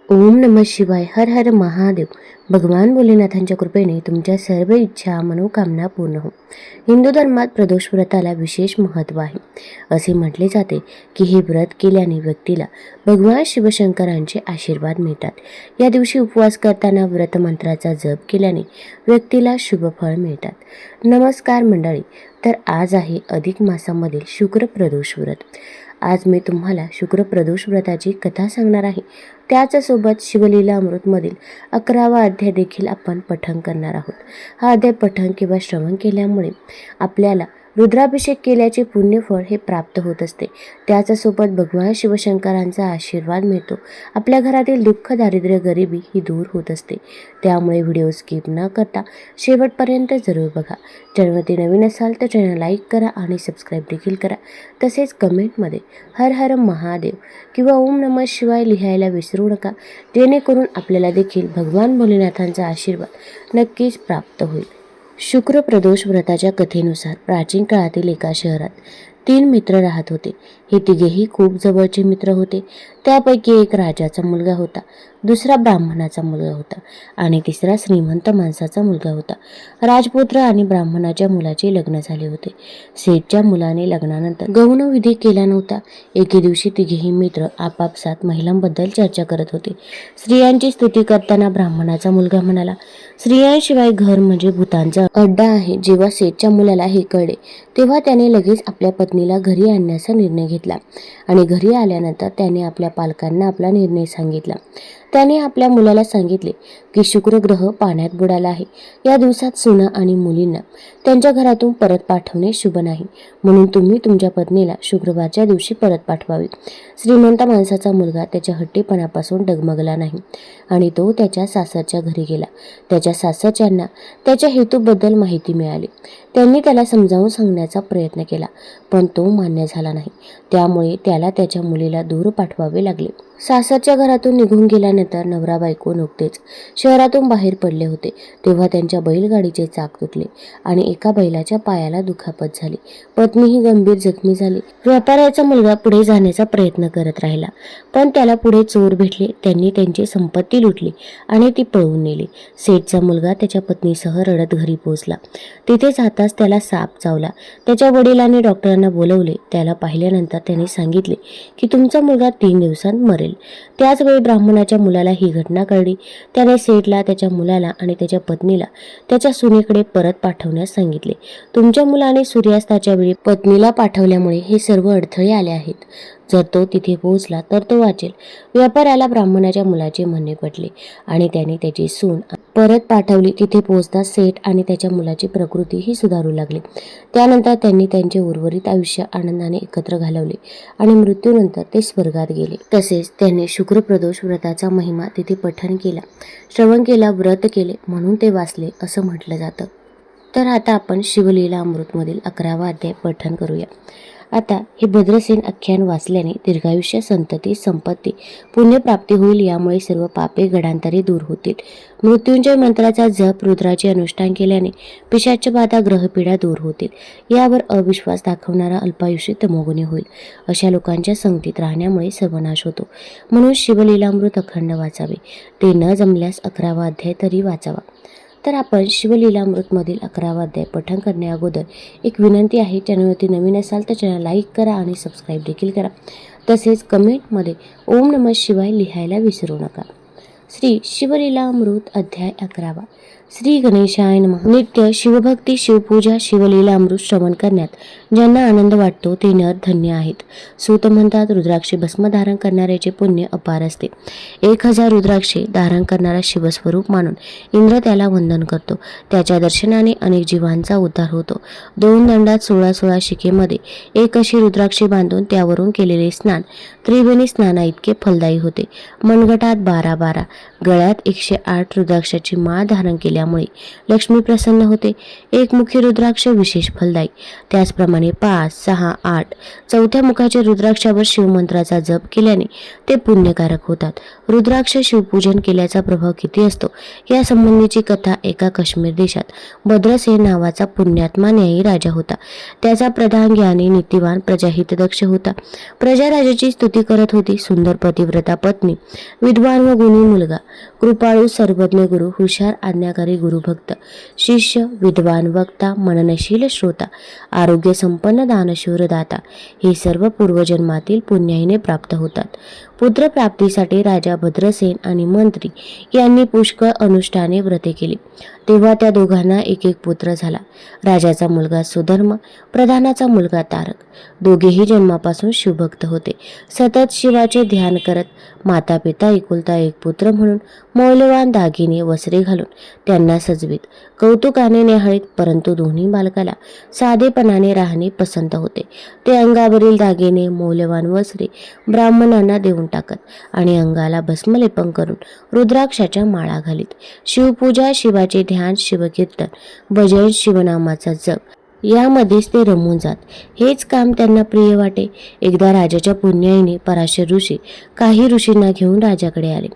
ओम नमः शिवाय. हर हर महादेव. भगवान भोलेनाथांच्या कृपेने तुमच्या सर्व इच्छा मनोकामना पूर्ण हो. हिंदू धर्मात प्रदोष व्रताला विशेष महत्त्व आहे. असे म्हटले जाते की हे व्रत केल्याने व्यक्तीला भगवान शिवशंकरांचे आशीर्वाद मिळतात. या दिवशी उपवास करताना व्रत मंत्राचा जप केल्याने व्यक्तीला शुभफळ मिळतात. नमस्कार मंडळी. तर आज आहे अधिक मासामधील शुक्र प्रदोष व्रत. आज मी तुम्हाला शुक्र प्रदोष व्रताची कथा सांगणार आहे. त्याचसोबत शिवलीला अमृतमधील 11वा अध्याय देखील आपण पठण करणार आहोत. हा अध्याय पठण किंवा श्रवण केल्यामुळे आपल्याला रुद्राभिषेक केल्याचे पुण्यफळ हे प्राप्त होत असते. त्याचसोबत भगवान शिवशंकरांचा आशीर्वाद मिळतो. आपल्या घरातील दुःख, दारिद्र्य, गरिबी ही दूर होत असते. त्यामुळे व्हिडिओ स्किप न करता शेवटपर्यंत जरूर बघा. चॅनलवरती नवीन असाल तर चॅनल लाईक करा आणि सबस्क्राईब देखील करा. तसेच कमेंटमध्ये हर हर महादेव किंवा ओम नमः शिवाय लिहायला विसरू नका, जेणेकरून आपल्याला देखील भगवान भोलेनाथांचा आशीर्वाद नक्कीच प्राप्त होईल. शुक्र प्रदोष व्रताच्या कथेनुसार प्राचीन काळातील एका शहरात 3 मित्र राहत होते. हे तिघेही खूप जवळचे मित्र होते. त्यापैकी एक राजाचा मुलगा होता, दुसरा ब्राह्मणाचा मुलगा होता आणि तिसरा श्रीमंत माणसाचा मुलगा होता. राजपुत्र आणि ब्राह्मणाच्या मुलाचे लग्न झाले होते. सेठच्या मुलाने लग्नानंतर गौणविधी केला नव्हता. एके दिवशी तिघेही मित्र आपापसात महिलांबद्दल चर्चा करत होते. स्त्रियांची स्तुती करताना ब्राह्मणाचा मुलगा म्हणाला, स्त्रियांशिवाय घर म्हणजे भूतांचा अड्डा आहे. जेव्हा सेठच्या मुलाला हे कळले तेव्हा त्याने लगेच आपल्या पत्नीला घरी आणण्याचा निर्णय घेतला आणि घरी आल्यानंतर त्याने आपल्या पालकांना आपला निर्णय सांगितला. त्याने आपल्या मुलाला सांगितले की शुक्र ग्रह पाण्यात बुडाला आहे. या दिवसात सुना आणि मुलींना त्यांच्या घरातून परत पाठवणे शुभ नाही, म्हणून तुम्ही तुमच्या पत्नीला शुक्रवारच्या दिवशी परत पाठवावे. श्रीमंत माणसाचा मुलगा त्याच्या हट्टीपणापासून डगमगला नाही आणि तो त्याच्या सासरच्या घरी गेला. त्याच्या सासरच्यांना त्याच्या हेतूबद्दल माहिती मिळाली. त्यांनी त्याला समजावून सांगण्याचा प्रयत्न केला, पण तो मान्य झाला नाही. त्यामुळे त्याला त्याच्या मुलीला दूर पाठवावे लागले. सासरच्या घरातून निघून गेल्यानंतर नवरा बायको नुकतेच शहरातून बाहेर पडले होते. तेव्हा त्यांच्या बैलगाडीचे चाक तुटले आणि एका बैलाच्या पायाला दुखापत झाली. पत्नीही गंभीर जखमी झाली. व्यापाऱ्याचा मुलगा पुढे जाण्याचा प्रयत्न करत राहिला, पण त्याला पुढे चोर भेटले. त्यांनी त्यांची संपत्ती लुटली आणि ती पळवून नेली. सेठचा मुलगा त्याच्या पत्नीसह रडत घरी पोहोचला. तिथे जाताच त्याला साप चावला. त्याच्या वडिलांनी डॉक्टरांना बोलवले. त्याला पाहिल्यानंतर त्यांनी सांगितले की तुमचा मुलगा 3 दिवसांत मरेल. त्याच वेळी ब्राह्मणाच्या मुलाला ही घटना कळली. त्याने सेठला, त्याच्या मुलाला आणि त्याच्या पत्नीला त्याच्या सुनेकडे परत पाठवण्यास सांगितले. तुमच्या मुलाने सूर्यास्ताच्या वेळी पत्नीला पाठवल्यामुळे हे सर्व अडथळे आले आहेत. जर तो तिथे पोहोचला तर तो वाचेल. व्यापाऱ्याला ब्राह्मणाच्या मुलाचे म्हणणे पटले आणि त्याने त्याची सून परत पाठवली. तिथे पोहोचताच सेठ आणि त्याच्या मुलाची प्रकृतीही सुधारू लागली. त्यानंतर त्यांनी त्यांचे उर्वरित आयुष्य आनंदाने एकत्र घालवले आणि मृत्यूनंतर ते स्वर्गात गेले. तसेच त्यांनी शुक्र प्रदोष व्रताचा महिमा तिथे पठण केला, श्रवण केला, व्रत केले, म्हणून ते वाचले असं म्हटलं जातं. तर आता आपण शिवलीला अमृतमधील 11वा अध्याय पठण करूया. आता हे भद्रसेन आख्यान वाचल्याने दीर्घायुष्य, संतती, संपत्ती, पुण्यप्राप्ती होईल. यामुळे सर्व पापे गडांतरे दूर होतील. मृत्युंजय मंत्राचा जप, रुद्राचे अनुष्ठान केल्याने पिशाचबाधा, ग्रहपीडा दूर होतील. यावर अविश्वास दाखवणारा अल्पायुष्य तमोगुणी होईल. अशा लोकांच्या संगतीत राहण्यामुळे सर्वनाश होतो. म्हणून शिवलीलामृत अखंड वाचावे. ते न जमल्यास 11वा अध्याय तरी वाचावा. तर आपण शिवलीलामृतमधील 11वा अध्याय पठण करण्या अगोदर एक विनंती आहे. चॅनलवरती नवीन असाल तर चॅनल लाईक करा आणि सबस्क्राईब देखील करा. तसेच कमेंटमध्ये ओम नमः शिवाय लिहायला विसरू नका. श्री शिवलीलामृत अध्याय 11वा. श्री गणेशाय नमः. नित्य शिवभक्ती, शिवपूजा, शिवलीलामृत श्रवण करण्यात ज्यांना आनंद वाटतो ते नर धन्य आहेत. सूत म्हणतात, रुद्राक्षे भस्म धारण करणाऱ्याचे पुण्य अपार असते. 1000 रुद्राक्षे धारण करणारा शिवस्वरूप मानून इंद्र त्याला वंदन करतो. त्याच्या दर्शनाने अनेक जीवांचा उद्धार होतो. 2 दंडात 16 शिकेमध्ये एक अशी रुद्राक्षे बांधून त्यावरून केलेले स्नान त्रिवेणी स्नाना इतके फलदायी होते. मनगटात 12, गळ्यात 108 रुद्राक्षाची माळ धारण केली केल्यामुळे लक्ष्मी प्रसन्न होते. एकमुखी रुद्राक्ष विशेष फलदायी. त्याचप्रमाणे 5, 6, 8 चौथ्या मुखाच्या रुद्राक्षावर शिवमंत्राचा जप केल्याने ते पुण्यकारक होतात. रुद्राक्ष शिवपूजन केल्याचा प्रभाव किती असतो या संबंधीची कथा. एका काश्मीर देशात भद्रसेन नावाचा पुण्यात्मा न्यायी राजा होता. त्याचा प्रधान ज्ञानी, नीतिवान, प्रजाहितदक्ष होता. प्रजा राजाची स्तुती करत होती. सुंदर पतिव्रता पत्नी, विद्वान व गुणी मुलगा, कृपाळू सर्वज्ञ गुरु, हुशार आज्ञाकारी गुरुभक्त, शिष्य, विद्वान वक्ता, मननशील श्रोता, आरोग्य संपन्न दानशूर दाता, हे सर्व पूर्वजन्मातील पुण्याईने प्राप्त होतात. पुत्रप्राप्तीसाठी राजा भद्रसेन आणि मंत्री यांनी पुष्कळ अनुष्ठाने व्रते केली. तेव्हा त्या दोघांना एक एक पुत्र झाला. राजाचा मुलगा सुधर्म, प्रधानाचा मुलगा तारक. दोघेही जन्मापासून शिवभक्त होते. सतत शिवाचे ध्यान करत माता पिता एकुलता एक पुत्र म्हणून मौल्यवान दागिने वस्त्रे घालून त्यांना सजवीत, कौतुकाने न्याहाळीत. परंतु दोन्ही बालकाला साधेपणाने राहणे पसंत होते. ते अंगावरील दागिने, मौल्यवान वस्त्रे ब्राह्मणांना देऊन टाकत आणि अंगाला भस्मलेपन करून रुद्राक्षाच्या माळा घालीत. शिवपूजा, शिवाचे ध्यान, शिवकीर्तन, भजन, शिवनामाचा जप यामध्येच ते रमून जात. हेच काम त्यांना प्रिय वाटे. एकदा राजाच्या पुण्याईने पराशर ऋषी काही ऋषींना घेऊन राजाकडे आले.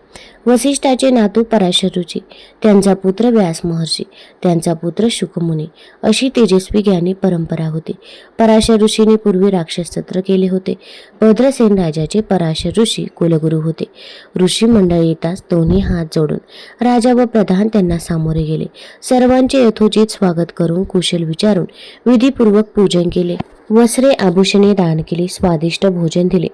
वसिष्ठाचे नातू पराशर ऋषी, त्यांचा पुत्र व्यास महर्षी, त्यांचा पुत्र शुकमुनी, अशी तेजस्वी ज्ञानी परंपरा होती. पराशर ऋषीने पूर्वी राक्षस सत्र केले होते. भद्रसेन राजाचे पराशर ऋषी कुलगुरू होते. ऋषी मंडळ येताच दोन्ही हात जोडून राजा व प्रधान त्यांना सामोरे गेले. सर्वांचे यथोचित स्वागत करून कुशल विचारून विधीपूर्वक पूजन केले. वस्त्रे आभूषणे दान केली. स्वादिष्ट भोजन दिले.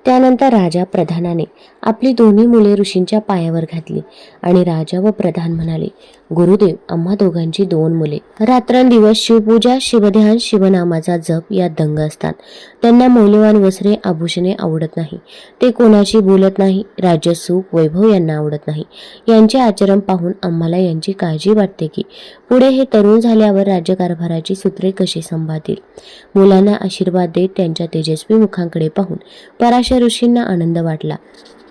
त्यानंतर राजा प्रधानाने आपली दोन्ही मुले ऋषींच्या पायावर घातली आणि राजा व प्रधान म्हणाले, गुरुदेव, आम्हा दोघांची 2 मुले रात्रंदिवस शिवपूजा, शिवध्यान, शिवनामाचा जप यात दंग असतात. त्यांना मौल्यवान वस्त्रे आभूषणे आवडत नाही. ते कोणाशी बोलत नाही. राज्य, सुख, वैभव यांना आवडत नाही. यांचे आचरण पाहून आम्हाला यांची काळजी वाटते की पुढे हे तरुण झाल्यावर राज्यकारभाराची सूत्रे कशी संभाळतील. मुलांना आशीर्वाद देत त्यांच्या तेजस्वी मुखांकडे पाहून पराशर ऋषींना आनंद वाटला.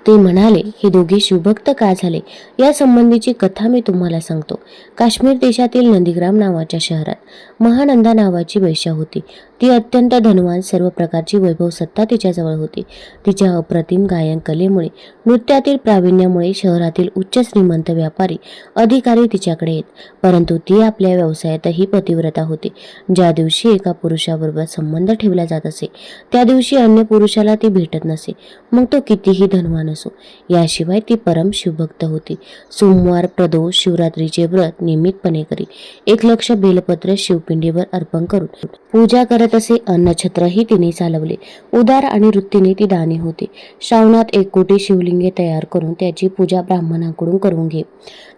ते म्हणाले, हे दोघे शिवभक्त का झाले या संबंधीची कथा मी तुम्हाला सांगतो. काश्मीर देशातील नंदीग्राम नावाच्या शहरात महानंदा नावाची वैश्या होती. ती अत्यंत धनवान. सर्व प्रकारची वैभव सत्ता तिच्याजवळ होती. तिच्या अप्रतिम गायन कलेमुळे, नृत्यातील प्रावीण्यामुळे शहरातील उच्च श्रीमंत व्यापारी, अधिकारी तिच्याकडे येत. परंतु ती आपल्या व्यवसायातही पतिव्रता होती. ज्या दिवशी एका पुरुषाबरोबर संबंध ठेवला जात असे त्या दिवशी अन्य पुरुषाला ती भेटत नसे, मग तो कितीही धनवान असो. याशिवाय ती परम शिवभक्त होती. सोमवार, प्रदोष, शिवरात्रीचे व्रत नियमितपणे करी. 1,00,000 बेलपत्र शिवपिंडीवर अर्पण करून पूजा करत असे. अन्नछत्रही तिने चालवले. उदार आणि वृत्तीने ती दानी होती. श्रावणात 1 कोटी शिवलिंगे तयार करून त्याची पूजा ब्राह्मणांकडून करून घे.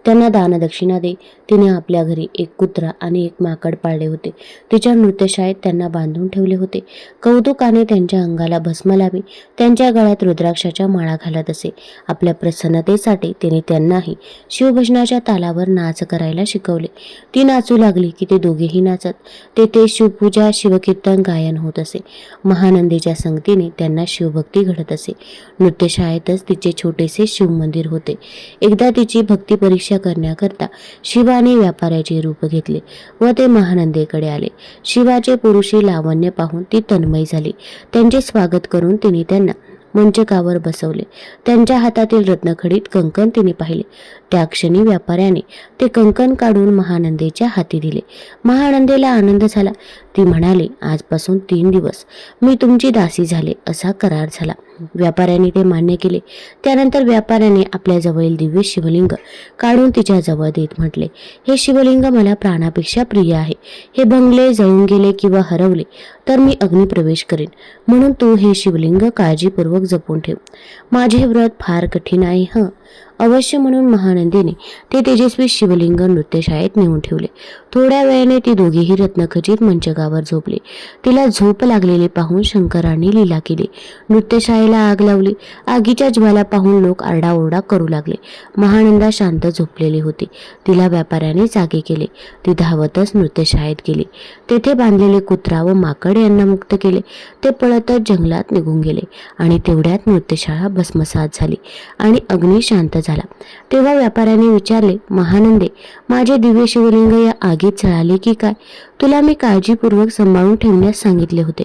त्यांना दानदक्षिणा दे. तिने आपल्या घरी 1 कुत्रा आणि 1 माकड पाळले होते. तिच्या नृत्यशाळेत त्यांना बांधून ठेवले होते. कौतुकाने त्यांच्या अंगाला भस्म लावी. त्यांच्या गळ्यात रुद्राक्षाच्या माळा घालत असे. आपल्या प्रसन्नतेसाठी तिने त्यांनाही शिवभजनाच्या तालावर नाच करायला शिकवले. ती नाचू लागली की ते दोघेही नाचत. तेथे शिवपूजा, शिवकीर्तन, गायन होत असे. महानंदीच्या संगतीने त्यांना शिवभक्ती घडत असे. नृत्यशाळेतच तिचे छोटेसे शिवमंदिर होते. एकदा तिची भक्ती परीक्षा करण्याकरता शिवाने व्यापाऱ्याचे रूप घेतले व ते महानंदेकडे आले. शिवाचे पुरुषी लावण्य पाहून ती तन्मय झाली. त्यांचे स्वागत करून तिने त्यांना मंचकावर बसवले. त्यांच्या हातातील रत्नखडीत कंकण तिने पाहिले. त्या क्षणी व्यापाऱ्याने ते कंकण काढून महानंदेच्या हाती दिले. महानंदेला आनंद झाला. ती म्हणाली, आजपासून 3 दिवस मी तुमची दासी झाले असा करार झाला. व्यापाऱ्याने ते मान्य केले. त्यानंतर व्यापाऱ्याने आपल्या जवळील दिव्य शिवलिंग काढून तिच्या जवळ देत म्हटले, हे शिवलिंग मला प्राणापेक्षा प्रिय आहे. हे भंगले, जळून गेले किंवा हरवले तर मी अग्निप्रवेश करेन. म्हणून तू हे शिवलिंग काळजीपूर्वक जपून ठेव. माझे व्रत फार कठीण आहे अवश्य. म्हणून महानंदीने ते तेजस्वी शिवलिंग नृत्यशाळेत नेऊन ठेवले. थोड्या वेळाने ती दोघेही रत्नखचित मंचकावर झोपली. तिला झोप लागलेली पाहून शंकरांनी लीला केली. नृत्यशाळेला आग लावली. आगीच्या ज्वाला पाहून लोक आरडाओरडा करू लागले. महानंदा शांत झोपलेली होती. तिला व्यापाऱ्याने जागे केले. ती धावतच नृत्यशाळेत गेली. तेथे बांधलेले कुत्रा व माकड यांना मुक्त केले. ते पळतच जंगलात निघून गेले आणि तेवढ्यात नृत्यशाळा भस्मसात झाली आणि अग्नी शांत झाला. तेव्हा व्यापाऱ्याने विचारले, महानंदे, माझे दिव्य शिवलिंग या आगीत जळाले की काय? तुला मी काळजीपूर्वक सांभाळून ठेवण्यास सांगितले होते.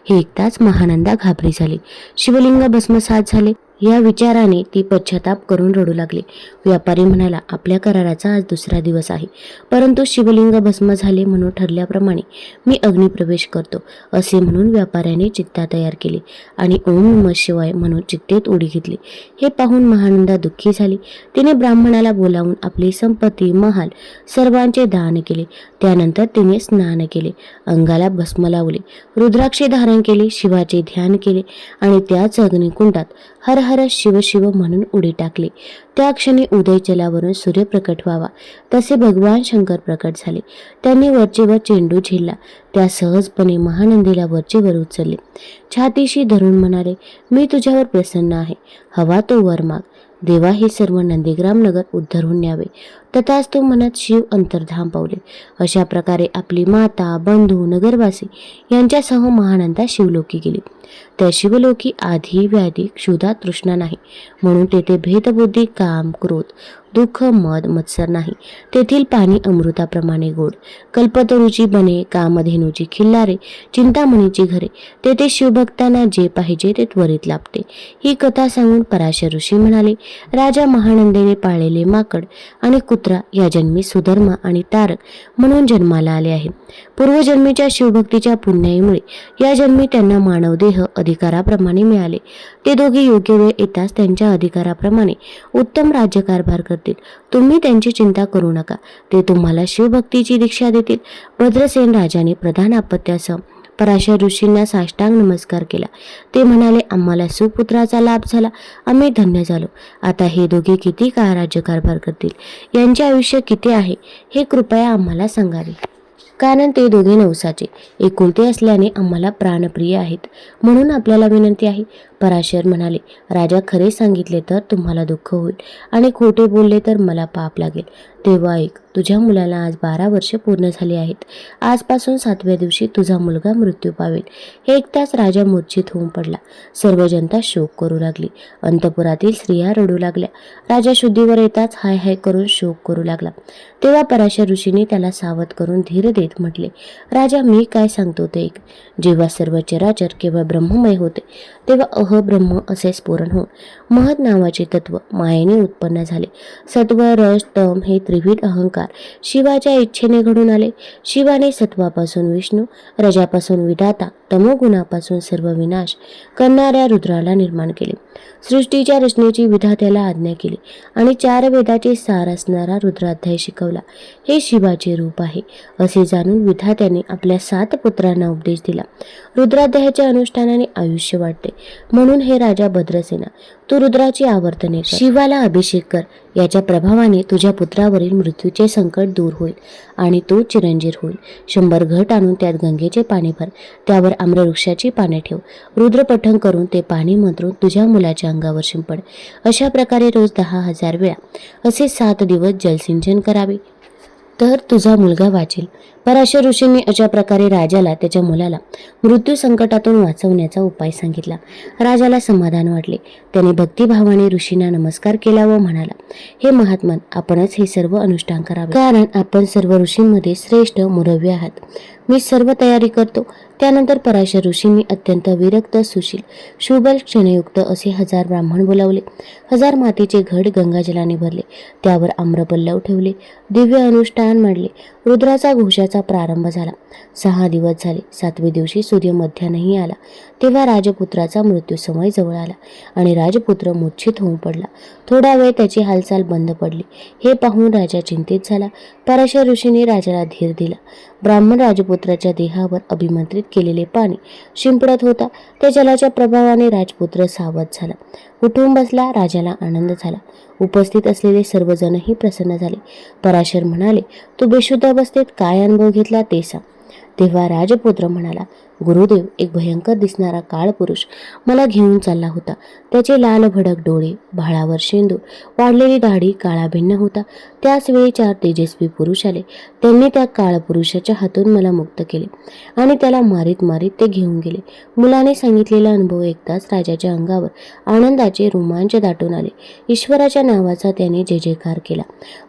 हे ऐकताच महानंदा घाबरी झाली. शिवलिंग भस्मसात झाले या विचाराने ती पश्चाताप करून रडू लागली. व्यापारी म्हणाला, आपल्या कराराचा आज दुसरा दिवस आहे, परंतु शिवलिंग भस्म झाले म्हणून ठरल्याप्रमाणे मी अग्निप्रवेश करतो. असे म्हणून व्यापाऱ्याने चित्ता तयार केली आणि ओम नमः शिवाय म्हणून चित्तेत उडी घेतली. हे पाहून महानंदा दुःखी झाली. तिने ब्राह्मणाला बोलावून आपली संपत्ती, महाल सर्वांचे दान केले. त्यानंतर तिने स्नान केले, अंगाला भस्म लावले, रुद्राक्षे धारण केले, शिवाचे ध्यान केले आणि त्याच अग्निकुंडात हर हर शिव शिव म्हणून उडी टाकली. त्या क्षणी उदय जलावरून सूर्य प्रकट व्हावा तसे भगवान शंकर प्रकट झाले. त्यांनी वरचेवर चेंडू झेलला. त्या सहजपणे महानंदीला वरचेवर उचलले. छातीशी धरून म्हणाले, मी तुझ्यावर प्रसन्न आहे, हवा तो वर माग. देवा हे सर्व नंदीग्राम नगर उद्धरून न्यावे. तथाच तो म्हणत शिव अंतर्धाम पावले. अशा प्रकारे आपली माता, बंधू, नगरवासी यांच्यासह महानंदा शिवलोकी गेली. त्या शिवलोकी आधी व्याधी, क्षुधा, तृष्णा नाही, म्हणून तेथे भेदबुद्धी, काम, क्रोध, दुःख, मद, मत्सर नाही. तेथील पाणी अमृताप्रमाणे गोड, कल्पतरूची बने, कामधेनूची खिल्लारे, चिंतामणीची घरे. तेथे शिवभक्तांना जे पाहिजे ते त्वरित लाभते. ही कथा सांगून पराशर ऋषी म्हणाले, राजा महानंदेने पाळलेले माकड आणि कुत्रा या जन्मी सुधर्मा आणि तारक म्हणून जन्माला आले आहे. पूर्वजन्मीच्या शिवभक्तीच्या पुण्याईमुळे या जन्मी त्यांना मानवदेह अधिकाराप्रमाणे मिळाले. ते दोघे योग्य वेळ येताच त्यांच्या अधिकाराप्रमाणे उत्तम राज्यकारभार करतील. तुम्ही त्यांची चिंता करू नका, ते तुम्हाला शिवभक्तीची दीक्षा देतील. भद्रसेन राजाने प्रधान आपत्यासह पराशर ऋषींना साष्टांग नमस्कार केला. ते म्हणाले, आम्हाला सुपुत्राचा लाभ झाला, आम्ही धन्य झालो. आता हे दोघे किती काळ राज्यकारभार करतील, यांचे आयुष्य किती आहे हे कृपया आम्हाला सांगावे, कारण ते दोघे नवसाचे एकुलते असल्याने आम्हाला प्राणप्रिय आहेत. म्हणून आपल्याला विनंती आहे. पराशर म्हणाले, राजा, खरे सांगितले तर तुम्हाला दुःख होईल आणि खोटे बोलले तर मला पाप लागेल. तेव्हा ऐक, तुझ्या मुलाला आज 12 वर्षे पूर्ण झाली आहेत. आजपासून 7व्या दिवशी तुझा मुलगा मृत्यू पावेल. हे ऐकताच राजा मूर्छित होऊन पडला. सर्व जनता शोक करू लागली. अंतपुरातील स्त्रिया रडू लागल्या. राजा शुद्धीवर येताच हाय हाय करून शोक करू लागला. तेव्हा पराशर ऋषींनी त्याला सावध करून धीर देत म्हटले, राजा, मी काय सांगतो ते ऐक. जेव्हा सर्व चराचर केवळ ब्रह्ममय होते, तेव्हा अहब्रह्म असे स्फुरण होऊन महत नावाचे तत्व मायेने उत्पन्न झाले. सत्व, रज, तम हे त्रिविध अहंकार शिवाच्या इच्छेने घडून आले. शिवाने सत्वापासून विष्णू, रजापासून विधाता, तमोगुणापासून सर्व विनाश करणाऱ्या रुद्राला निर्माण केले. सृष्टीच्या रचनेची विधात्याला आज्ञा केली आणि 4 वेदाचे सार असणारा रुद्राध्याय शिकवला. हे शिवाचे रूप आहे असे जाणून विधात्याने आपल्या 7 पुत्रांना उपदेश दिला. रुद्राध्यायाच्या अनुष्ठानाने आयुष्य वाढते. म्हणून हे राजा भद्रसेना, तू रुद्राची आवर्तने कर, शिवाला अभिषेक कर. याच्या प्रभावाने तुझ्या पुत्रावरील मृत्यूचे संकट दूर होईल आणि तो चिरंजीर होईल. 100 घट आणून त्यात गंगेचे पाणी भर, त्यावर आम्रवृक्षाची पाने ठेव. रुद्रपठण करून ते पाणी मंत्रून तुझ्या मुलाच्या अंगावर शिंपड. अशा प्रकारे रोज 10,000 वेळा असे 7 दिवस जलसिंचन करावे, तर तुझा मुलगा वाचेल. पराशर ऋषींनी अशा प्रकारे राजाला त्याच्या मुलाला मृत्यू संकटातून वाचवण्याचा उपाय सांगितला. राजाला समाधान वाटले. त्याने भक्तिभावाने ऋषींना नमस्कार केला व म्हणाला, हे महात्मन, आपणच हे सर्व अनुष्ठान करावे, कारण आपण सर्व ऋषींमध्ये श्रेष्ठ मुरव्य आहात. मी सर्व तयारी करतो. त्यानंतर पराशर ऋषींनी अत्यंत विरक्त, सुशील, शुबल, क्षणयुक्त असे 1000 ब्राह्मण बोलावले. 1000 मातीचे घट गंगाजलाने भरले. त्यावर आम्रपल्लव ठेवले. दिव्य अनुष्ठान मांडले. रुद्राचा घोषाचा प्रारंभ झाला. 6 दिवस झाले. 7व्या दिवशी सूर्य मध्यान्ही आला. तेव्हा राजपुत्राचा मृत्यू समय जवळ आला आणि राजपुत्र मूर्छित होऊन पडला. थोडा वेळ त्याची हालचाल बंद पडली. हे पाहून राजा चिंतित झाला. पराशर ऋषींनी राजाला धीर दिला. ब्राह्मण राजपुत्राच्या देहावर अभिमंत्रित केलेले पाणी शिंपडत होता. त्या जलाच्या प्रभावाने राजपुत्र सावध झाला. उठून बसला. राजाला आनंद झाला. उपस्थित असलेले सर्वजणही प्रसन्न झाले. पराशर म्हणाले, तू बेशुद्ध अवस्थेत काय अनुभव घेतला ते सांग. तेव्हा राजपुत्र म्हणाला, गुरुदेव, एक भयंकर दिसणारा काळ पुरुष मला घेऊन चालला होता. त्याचे लाल भडक डोळे, भाळावर शेंदूर, वाढलेली दाढी, काळा भिन्न होता. त्याच वेळी 4 तेजस्वी पुरुष आले. त्यांनी त्या काळ पुरुषाच्या हातून मला मुक्त केले आणि त्याला मारीत मारीत ते घेऊन गेले. मुलाने सांगितलेला अनुभव ऐकताच राजाच्या अंगावर आनंदाचे रोमांच दाटून आले. ईश्वराच्या नावाचा त्याने जय जयकार केला.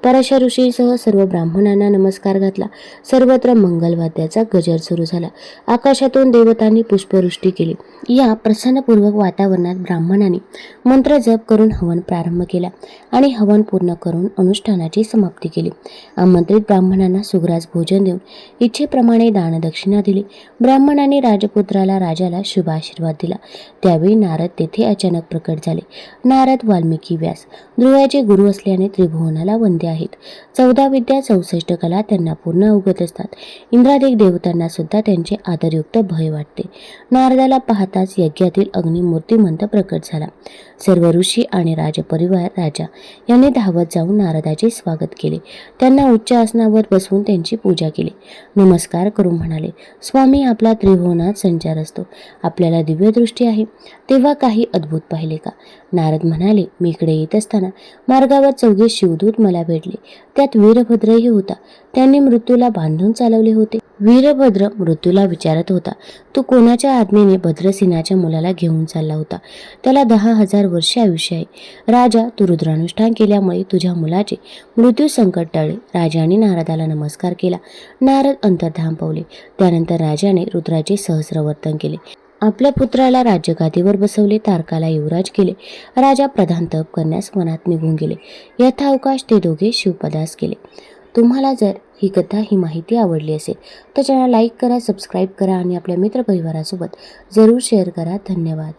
पराशर ऋषीसह सर्व ब्राह्मणांना नमस्कार घातला. सर्वत्र मंगलवाद्याचा गजर सुरू झाला. आकाशातून देवतांनी पुष्पवृष्टी केली. या प्रसन्नपूर्वक वातावरणात ब्राह्मणांनी मंत्र जप करून हवन प्रारंभ केला आणि हवन पूर्ण करून अनुष्ठानाची समाप्ती केली. आमंत्रित ब्राह्मणांना सुग्रास भोजन देऊन इच्छेप्रमाणे दानदक्षिणा दिली. ब्राह्मणांनी राजपुत्राला राजाला शुभ आशीर्वाद दिला. त्यावेळी नारद तेथे अचानक प्रकट झाले. नारद, वाल्मिकी, व्यास ध्रुवाचे गुरु असल्याने त्रिभुवनाला वंद्य आहेत. 14 विद्या 64 कला त्यांना पूर्ण अवगत असतात. इंद्रादिक देवतांना सुद्धा त्यांचे आदरयुक्त भय वाटते. नारदाला पाहताच यज्ञातील अग्निमूर्तिमंत प्रकट झाला. सर्व ऋषी आणि राजपरिवार राजा यांनी धावत जाऊन नारदाचे स्वागत केले. त्यांना उच्च आसनावर बसवून त्यांची पूजा केली. नमस्कार करून म्हणाले, स्वामी, आपला त्रिभुवनात संचार असतो. आपल्याला दिव्य दृष्टी आहे. तेव्हा काही अद्भुत पाहिले का? नारद म्हणाले, मी इकडे येत असताना मार्गावर 4 शिवदूत मला भेटले. त्यात वीरभद्रही होता. त्यांनी मृत्यूला बांधून चालवले होते. वीरभद्र मृत्यूला विचारत होता, तू कोणाच्या आज्ञेने भद्रसेनाच्या मुलाला घेऊन चालला होता? त्याला 10,000 वर्षे आयुष्य आहे. राजा, तू रुद्रानुष्ठान केल्यामुळे तुझ्या मुलाचे मृत्यू संकट टळले. राजाने नारदाला नमस्कार केला. नारद अंतर्धान पावले. त्यानंतर राजाने रुद्राचे सहस्रवर्तन केले. आपल्या पुत्राला राज्यगादीवर बसवले. तारकाला युवराज केले. राजा प्रधान तप करण्यास वनात निघून गेले. यथावकाश ते दोघे शिवपदास गेले. तुम्हाला जर ही कथा, ही माहिती आवडली असेल तर चॅनल लाईक करा, सबस्क्राईब करा आणि आपल्या मित्रपरिवारासोबत जरूर शेअर करा. धन्यवाद.